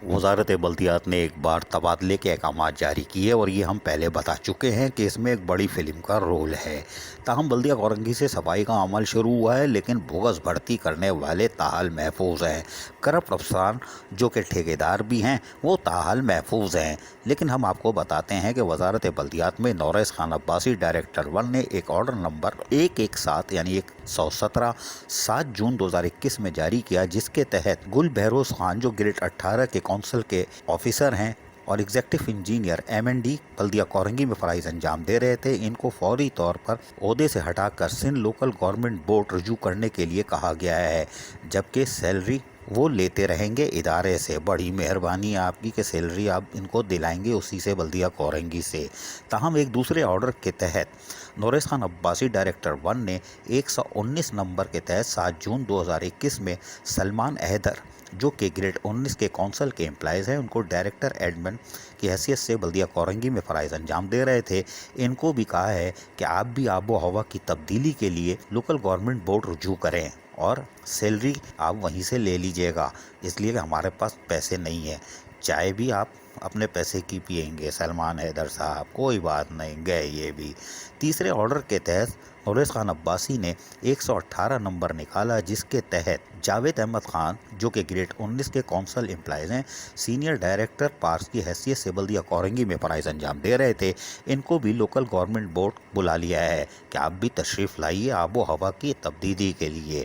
वजारत बल्दियात ने एक बार तबादले के अहकामात जारी किए और ये हम पहले बता चुके हैं कि इसमें एक बड़ी फिल्म का रोल है। ताहम बल्दिया कौरंगी से सफाई का अमल शुरू हुआ है, लेकिन बोगस भर्ती करने वाले ताहाल महफूज हैं। करप्ट अफसरान जो कि ठेकेदार भी हैं वो ताहाल महफूज हैं। लेकिन हम आपको बताते हैं कि वजारत बल्दियात में नौरेस खान अब्बासी डायरेक्टर 1 ने एक ऑर्डर नंबर 117 यानी 117 7 जून 2021 में जारी किया, जिसके तहत गुल बहरोज खान जो ग्रेड 18 के काउंसिल के ऑफिसर हैं और एग्जीक्यूटिव इंजीनियर MND बल्दिया कौरंगी में फ़राइज़ अंजाम दे रहे थे, इनको फौरी तौर पर ओहदे से हटाकर सिंध लोकल गवर्नमेंट बोर्ड रजू करने के लिए कहा गया है, जबकि सैलरी वो लेते रहेंगे इदारे से। बड़ी मेहरबानी आपकी कि सैलरी आप इनको दिलाएंगे उसी से, बल्दिया कौरंगी से। ताहम एक दूसरे ऑर्डर के तहत नौरेस खान अब्बासी डायरेक्टर 1 ने 119 नंबर के तहत 7 जून 2021 में सलमान अहदर जो कि ग्रेड 19 के कौंसल के एम्प्लॉयज़ हैं, उनको डायरेक्टर एडमिन की हैसियत से बल्दिया कौरंगी में फ़राइज़ अंजाम दे रहे थे, इनको भी कहा है कि आप भी आबो हवा की तब्दीली के लिए लोकल गवर्नमेंट बोर्ड रुजू करें और सैलरी आप वहीं से ले लीजिएगा, इसलिए कि हमारे पास पैसे नहीं है। चाय भी आप अपने पैसे की पिएंगे सलमान हैदर साहब, कोई बात नहीं, गए ये भी। तीसरे ऑर्डर के तहत नौरेस खान अब्बासी ने 118 नंबर निकाला, जिसके तहत जावेद अहमद खान जो कि ग्रेड 19 के कौंसल एम्प्लॉयज़ हैं, सीनियर डायरेक्टर पार्स की हैसियत से बल्दिया कौरंगी में फ़राइज़ अंजाम दे रहे थे, इनको भी लोकल गवर्नमेंट बोर्ड बुला लिया है कि आप भी तशरीफ़ लाइए आबो हवा की तब्दीली के लिए।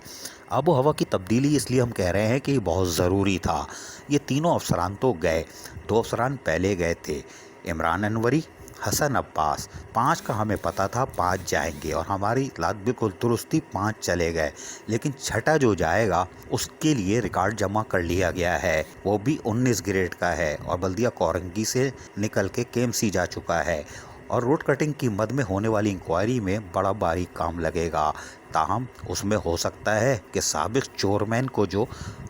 आबो हवा की तब्दीली इसलिए हम कह रहे हैं कि बहुत ज़रूरी था। ये तीनों अफसरान तो गए, 2 अफसरान पहले गए थे, इमरान अनवरी, हसन अब्बास। 5 का हमें पता था 5 जाएंगे और हमारी लात बिल्कुल दुरुस्ती 5 चले गए, लेकिन छठा जो जाएगा उसके लिए रिकॉर्ड जमा कर लिया गया है, वो भी 19 ग्रेड का है और बल्दिया कौरंगी से निकल के KMC जा चुका है और रोड कटिंग की मद में होने वाली इंक्वायरी में बड़ा बारीक काम लगेगा। ताहम उसमें हो सकता है कि साबिक चोरमैन को जो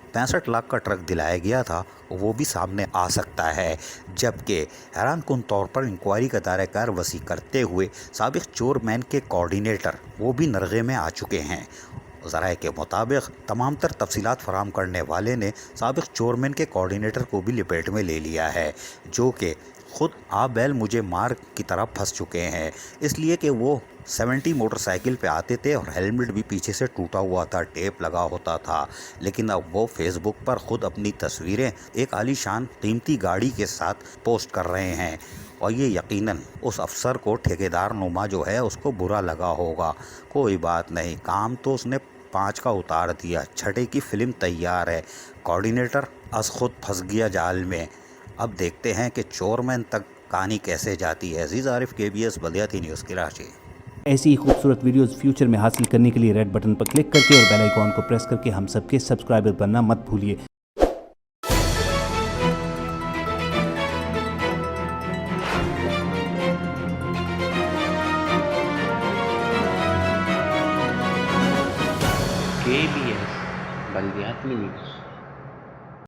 65 लाख का ट्रक दिलाया गया था वो भी सामने आ सकता है, जबकि हैरान कुन तौर पर इंक्वायरी का दायरा कार वसी करते हुए साबिक चोरमैन के कोऑर्डिनेटर वो भी नरगे में आ चुके हैं। ज़राए के मुताबिक तमाम तर तफसीलात फराम करने वाले ने साबिक चोरमैन के कोऑर्डिनेटर को भी लपेट में ले लिया है, जो कि खुद आ बैल मुझे मार की तरह फंस चुके हैं, इसलिए कि वो 70 मोटरसाइकिल पे आते थे और हेलमेट भी पीछे से टूटा हुआ था, टेप लगा होता था, लेकिन अब वो फेसबुक पर ख़ुद अपनी तस्वीरें एक आलीशान कीमती गाड़ी के साथ पोस्ट कर रहे हैं और ये यकीनन उस अफसर को, ठेकेदार नुमा जो है, उसको बुरा लगा होगा। कोई बात नहीं, काम तो उसने 5 का उतार दिया, छठे की फिल्म तैयार है, कोऑर्डिनेटर अस खुद फंस गया जाल में। अब देखते हैं कि चोरमैन तक कहानी कैसे जाती है। अजीज़ आरिफ, KBS बल्दिया न्यूज़ कराची। ऐसी ही खूबसूरत वीडियोस फ्यूचर में हासिल करने के लिए रेड बटन पर क्लिक करके और बेल आइकॉन को प्रेस करके हम सबके सब्सक्राइबर बनना मत भूलिए। KBS बल्दियात न्यूज़।